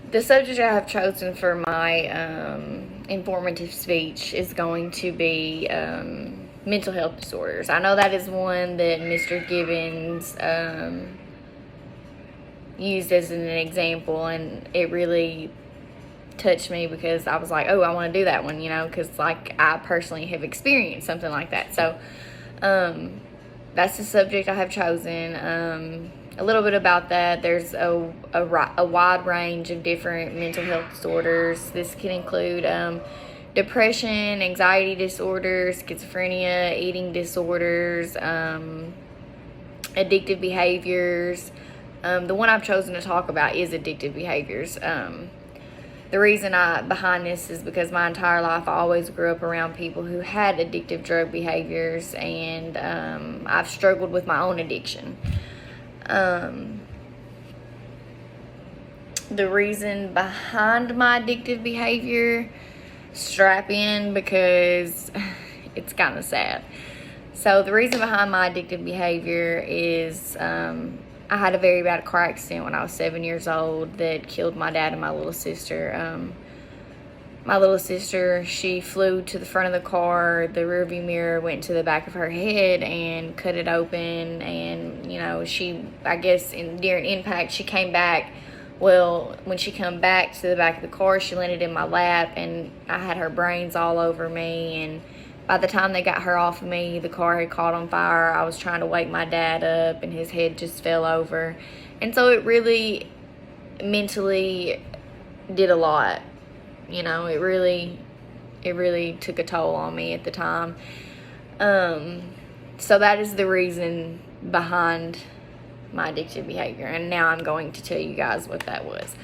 The subject I have chosen for my informative speech is going to be mental health disorders. I know that is one that Mr. Gibbons used as an example, and it really touched me because I was like, oh, I want to do that one, because like I personally have experienced something like that. So that's the subject I have chosen. A little bit about that. There's a wide range of different mental health disorders. This can include depression, anxiety disorders, schizophrenia, eating disorders, addictive behaviors. The one I've chosen to talk about is addictive behaviors. The reason behind this is because my entire life I always grew up around people who had addictive drug behaviors, and I've struggled with my own addiction. The reason behind my addictive behavior, strap in because it's kind of sad. So the reason behind my addictive behavior is I had a very bad car accident when I was 7 years old that killed my dad and my little sister. My little sister, she flew to the front of the car. The rearview mirror went to the back of her head and cut it open. And, I guess during impact, she came back. Well, when she come back to the back of the car, she landed in my lap, and I had her brains all over me. And by the time they got her off of me, the car had caught on fire. I was trying to wake my dad up, and his head just fell over. And so it really mentally did a lot. It really took a toll on me at the time. So that is the reason behind my addictive behavior. And now I'm going to tell you guys what that was.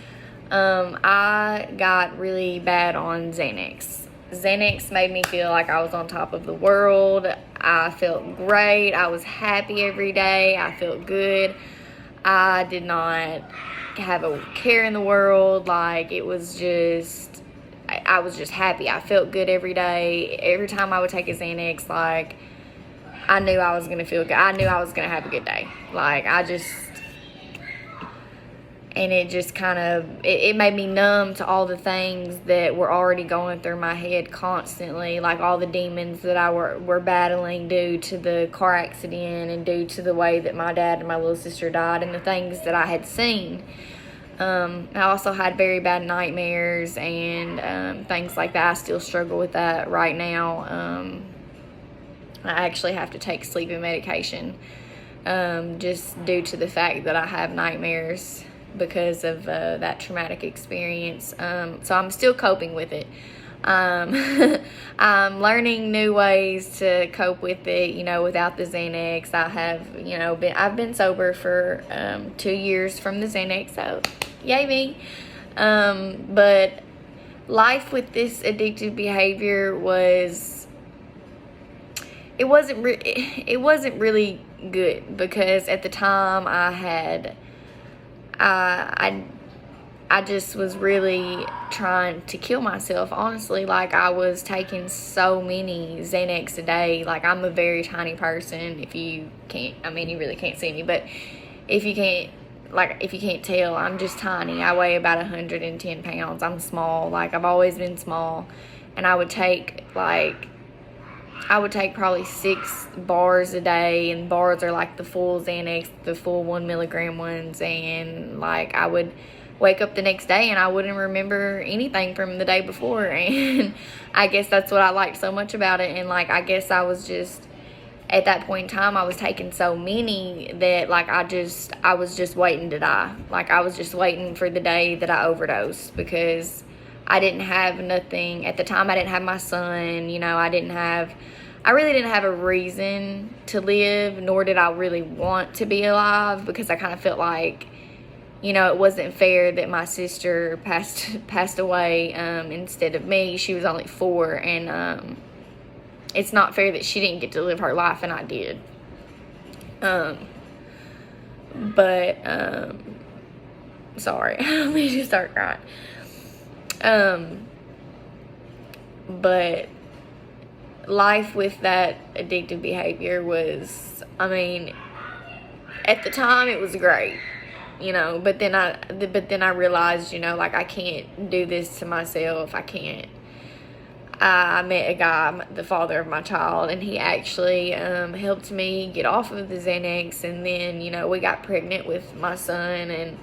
I got really bad on Xanax. Xanax made me feel like I was on top of the world. I felt great. I was happy every day. I felt good. I did not have a care in the world. Like, it was just... I was just happy. I felt good every day. Every time I would take a Xanax, like, I knew I was going to feel good. I knew I was going to have a good day. Like, and it just kind of, it made me numb to all the things that were already going through my head constantly, like all the demons that I were battling due to the car accident and due to the way that my dad and my little sister died and the things that I had seen. I also had very bad nightmares and things like that. I still struggle with that right now. I actually have to take sleeping medication just due to the fact that I have nightmares because of that traumatic experience. So I'm still coping with it. I'm learning new ways to cope with it, without the Xanax. I have, I've been sober for 2 years from the Xanax, so yay me. But life with this addictive behavior it wasn't really good, because at the time I just was really trying to kill myself, honestly. Like, I was taking so many Xanax a day. Like, I'm a very tiny person. If you really can't see me, but if you can't tell, I'm just tiny. I weigh about 110 pounds. I'm small. Like, I've always been small. And I would take probably 6 bars a day, and bars are like the full Xanax, the full 1 milligram ones. And like, I would wake up the next day and I wouldn't remember anything from the day before. And I guess that's what I liked so much about it. And like, I guess I was just, at that point in time, I was taking so many that like, I was just waiting to die. Like, I was just waiting for the day that I overdosed, because I didn't have nothing at the time. I didn't have my son, I really didn't have a reason to live, nor did I really want to be alive, because I kind of felt like, it wasn't fair that my sister passed away instead of me. She was only 4, and it's not fair that she didn't get to live her life and I did. Sorry, let me just start crying. But life with that addictive behavior was, at the time it was great. but then I realized, like, I can't do this to myself. I can't. I met a guy, the father of my child, and he actually helped me get off of the Xanax. And then, we got pregnant with my son, and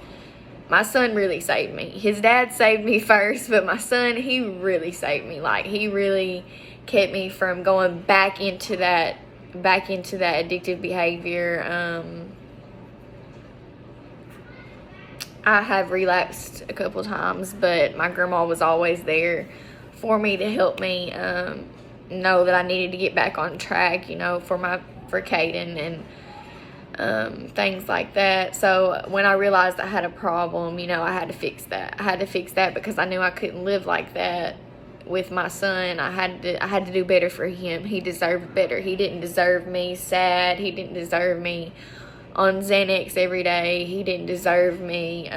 my son really saved me. His dad saved me first, but my son, he really saved me. Like, he really kept me from going back into that addictive behavior. I have relapsed a couple times, but my grandma was always there for me to help me know that I needed to get back on track, for Caden and things like that. So when I realized I had a problem, I had to fix that. I had to fix that because I knew I couldn't live like that with my son. I had to do better for him. He deserved better. He didn't deserve me sad. He didn't deserve me on Xanax every day. He didn't deserve me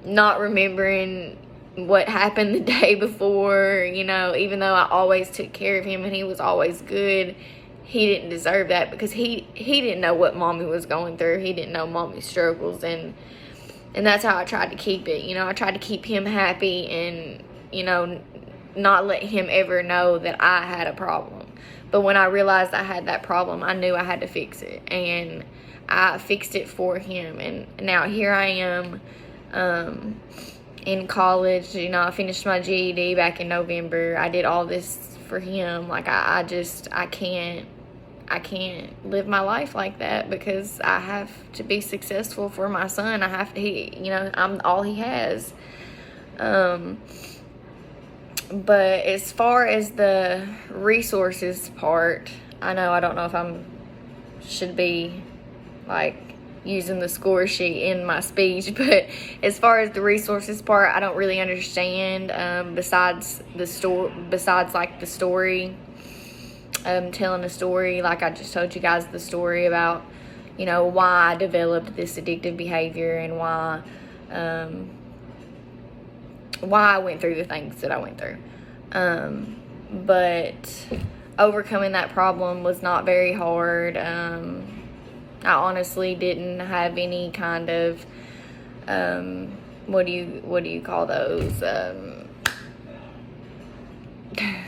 not remembering what happened the day before, even though I always took care of him and he was always good. He didn't deserve that because he didn't know what mommy was going through. He didn't know mommy's struggles, and that's how I tried to keep it. I tried to keep him happy and, not let him ever know that I had a problem. But when I realized I had that problem, I knew I had to fix it, and I fixed it for him. And now here I am in college. I finished my GED back in November. I did all this for him. Like, I can't live my life like that because I have to be successful for my son. I'm all he has. But as far as the resources part, I don't know if should be like using the score sheet in my speech, but as far as the resources part, I don't really understand, besides like the story, telling a story. Like I just told you guys the story about, why I developed this addictive behavior and why I went through the things that I went through. But overcoming that problem was not very hard. I honestly didn't have any kind of, what do you call those,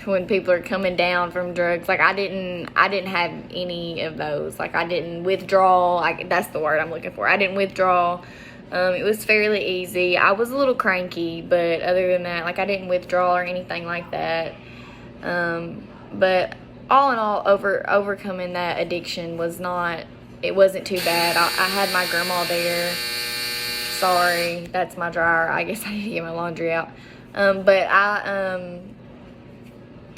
when people are coming down from drugs. Like, I didn't have any of those. Like, I didn't withdraw. That's the word I'm looking for. I didn't withdraw. It was fairly easy. I was a little cranky, but other than that, like, I didn't withdraw or anything like that. But all in all, overcoming that addiction wasn't too bad. I had my grandma there. Sorry, that's my dryer. I guess I need to get my laundry out. But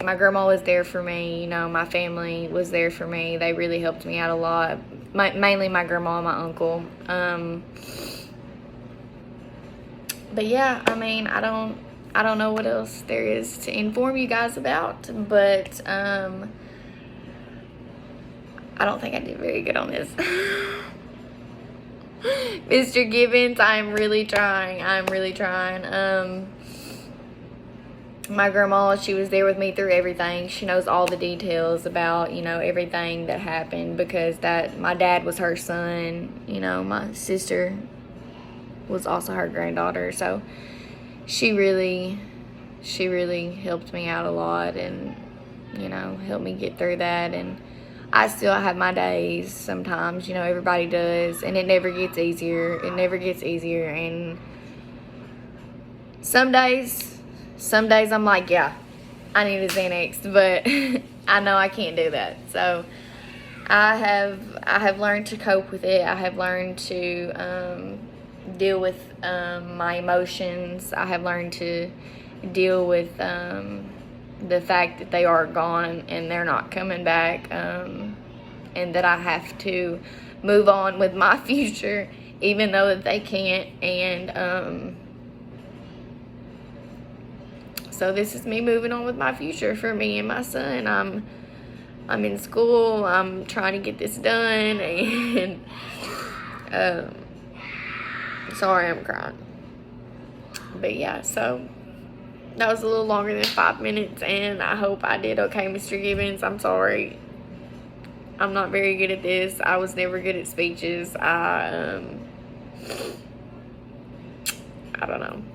my grandma was there for me. My family was there for me. They really helped me out a lot. Mainly my grandma and my uncle. But yeah, I don't know what else there is to inform you guys about, but I don't think I did very good on this. Mr. Gibbons, I'm really trying. My grandma, she was there with me through everything. She knows all the details about, everything that happened, because my dad was her son. My sister was also her granddaughter. So she really helped me out a lot and, helped me get through that. And I still have my days sometimes, everybody does, and it never gets easier. And some days I'm like, yeah, I need a Xanax, but I know I can't do that. So I have learned to cope with it. I have learned to deal with my emotions. I have learned to deal with the fact that they are gone and they're not coming back, and that I have to move on with my future, even though that they can't. And so this is me moving on with my future for me and my son. I'm in school. I'm trying to get this done, and sorry, I'm crying. But yeah, so that was a little longer than 5 minutes, and I hope I did okay, Mr. Gibbons. I'm sorry. I'm not very good at this. I was never good at speeches. I I don't know.